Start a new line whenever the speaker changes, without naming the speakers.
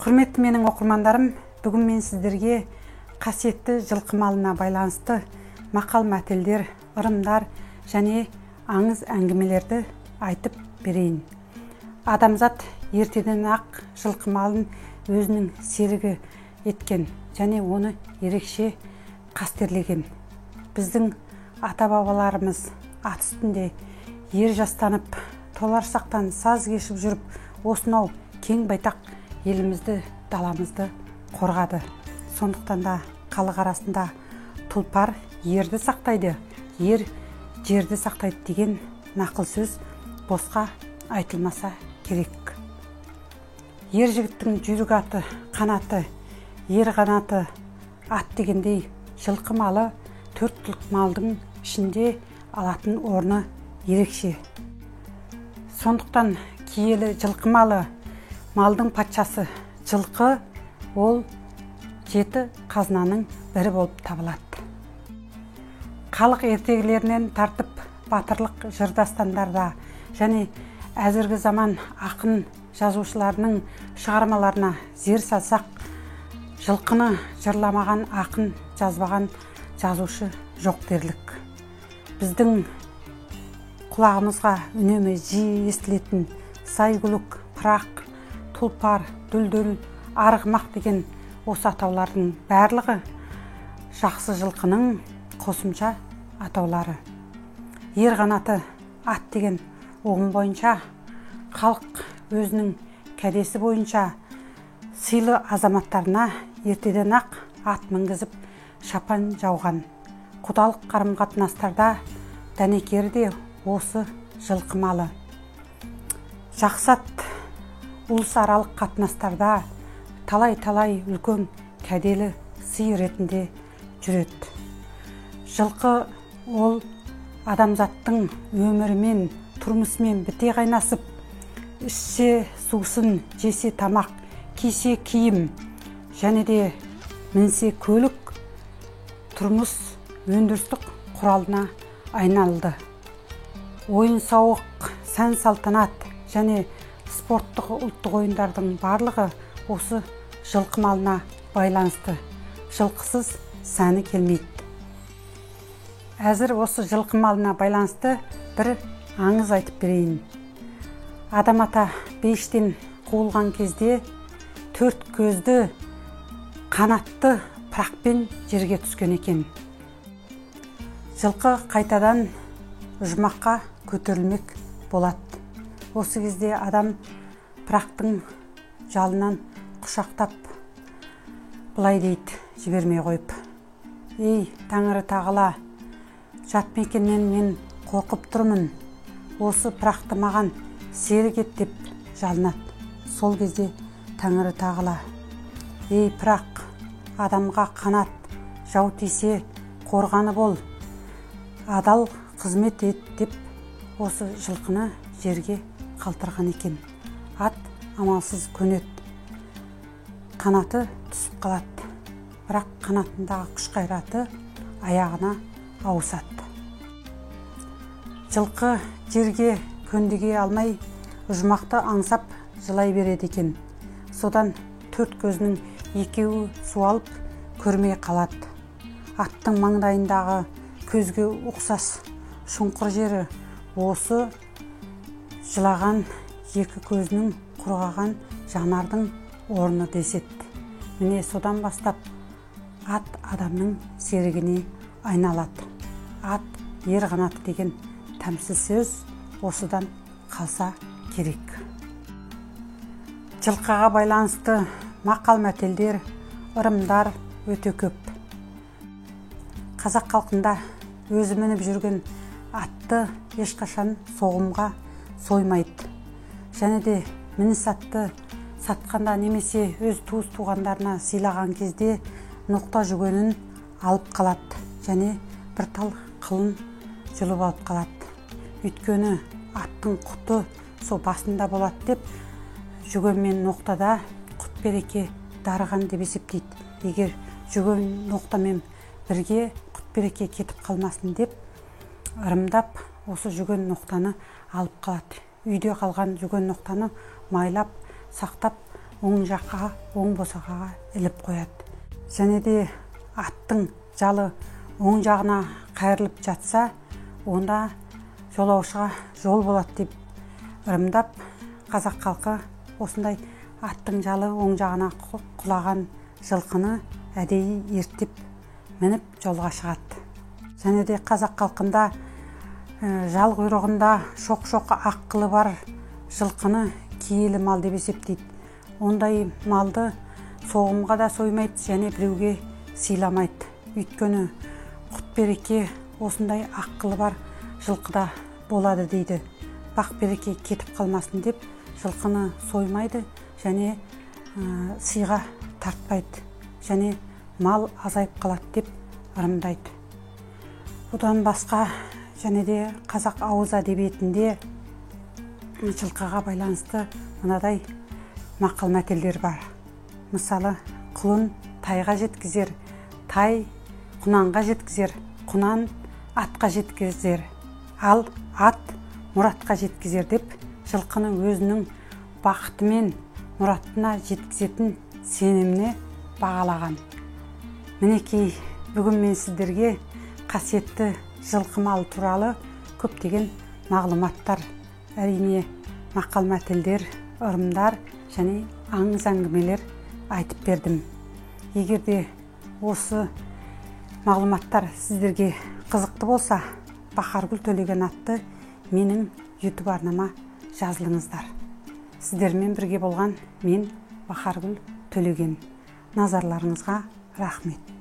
Құрметті менің оқырмандарым, бүгін мен сіздерге қасиетті жылқы малына байланысты мақал-мәтелдер, ырымдар және аңыз әңгімелерді айтып берейін. Адамзат ертеден ақ жылқы малын өзінің серігі еткен және оны ерекше қастерлеген. Біздің ата-бабаларымыз ат үстінде ер жастанып, толарсақтан саз кешіп жүріп, осынау кең байтақ елімізді, даламызды қорғады. Сондықтан да халық арасында тұлпар ерді сақтайды, ер жерді сақтайды деген нақыл сөз босқа айтылмаса керек. Ер жігіттің жүйрік аты, қанаты, ер қанаты ат дегендей, жылқы малы төрт түлік малдың ішінде алатын орны ерекше. Сондықтан киелі жылқы малы, малдың патшасы. Жылқы ол жеті қазынаның бірі болып табылады. Халық ертегілерінен тартып батырлық жыр-дастандарда және әзіргі заман ақын жазушыларының шығармаларына зер салсақ, жылқыны жырламаған ақын, жазбаған жазушы жоқ дерлік. Біздің құлағымызға үнемі жиі естілетін сайгүлік, пырақ, тұлпар, дүлдүл, арғымақ деген осы атаулардың барлығы жақсы жылқының қосымша атаулары. Ер қанаты ат деген ұғым бойынша халық өзінің кәдесі бойынша сыйлы азаматтарына ертеден ақ ат мінгізіп шапан жауған. Құдалық қарым-қатынастарда дәнекері де осы жылқы малы. Жақсат ұлысаралық қатынастарда талай-талай үлкен кәделі сый ретінде жүреді. Жылқы ол адамзаттың өмірімен, тұрмысымен біте қайнасып, ішсе сусын, жесе тамақ, кисе киім және де мінсе көлік тұрмыс өндірістік құралына айналды. Ойын-сауық, сән-салтанат және спорттық ұлттық ойындардың барлығы осы жылқы малына байланысты. Жылқысыз сәні келмейді. Әзір осы жылқы малына байланысты бір аңыз айтып берейін. Адам ата бейіштен қуылған кезде төрт көзді қанатты пырақпен жерге түскен екен. Жылқы қайтадан жұмаққа көтерілмек болады. Осы кезде адам пырақтың жалынан құшақтап былай дейді, жібермей қойып: «Ей, Тәңірі Тағала, жат мекеннен мен қорқып тұрмын. Осы пырақты маған серік ет» деп жалынады. Сол кезде Тәңірі Тағала: «Ей пырақ, адамға қанат, жау тисе қорғаны бол, адал қызмет ет» деп осы жылқыны жерге қалтырған екен. Ат амалсыз көнеді, қанаты түсіп қалады, бірақ қанатындағы күш қайраты аяғына ауысады. Жылқы жерге көндіге алмай жұмақты аңсап жылай береді екен. Содан төрт көзінің екеуі суалып көрмей қалады. Аттың маңдайындағы көзге ұқсас шұңқыр жері осы жылаған екі көзінің құрғаған жанардың орны деседі. Міне содан бастап ат адамның серігіне айналады. Ат ер қанаты деген тәмсіз сөз осыдан қалса керек. Жылқыға байланысты мақал-мәтелдер, ырымдар өте көп. Қазақ халқында өзі мініп жүрген атты ешқашан соғымға соймайды. Және де мініс атты сатқанда немесе өз туыс-туғандарына сыйлаған кезде ноқта жүгенін алып қалады және бір тал қылын жұлып алып қалады. Өйткені аттың құты сол басында болады деп, жүген мен ноқтада құт береке дарыған деп есептейді. Егер жүген ноқтамен бірге құт береке кетіп қалмасын деп, ырымдап осы жүген ноқтаны алып қалады. Үйде қалған жүген ноқтаны майлап, сақтап, оң жаққа, оң босағаға іліп қояды. Және де аттың жалы оң жағына қайырылып жатса, онда жолаушыға жол болады деп ырымдап, қазақ халқы осындай аттың жалы оң жағына құлаған жылқыны әдейі ертіп мініп жолға шығады. Және де қазақ халқында жал құйрығында шоқ-шоқ ақ қылы бар жылқыны киелі мал деп есептейді. Ондай малды соғымға да соймайды, және біреуге сыйламайды. Өйткені құт береке осындай ақ қылы бар жылқыда болады дейді. Бақ береке кетіп қалмасын деп жылқыны соймайды, және сыйға тартпайды, және мал азайып қалады деп ырымдайды. Бұдан басқа және де қазақ ауыз әдебиетінде жылқыға байланысты мынадай мақал-мәтелдер бар. Мысалы, құлын тайға жеткізер, тай құнанға жеткізер, құнан атқа жеткізер, ал ат мұратқа жеткізер деп жылқыны өзінің бақыты мен мұратына жеткізетін сеніміне бағалаған. Мінекей, бүгін мен сіздерге қасиетті жылқы малы туралы көптеген мағлұматтар, әрине мақал-мәтелдер, ырымдар және аңыз әңгімелер айтып бердім. Егер де осы мағлұматтар сіздерге қызықты болса, Бахаргүл Төлеген атты менің YouTube арнама жазылыңыздар. Сіздермен бірге болған мен Бахаргүл Төлеген. Назарларыңызға рахмет.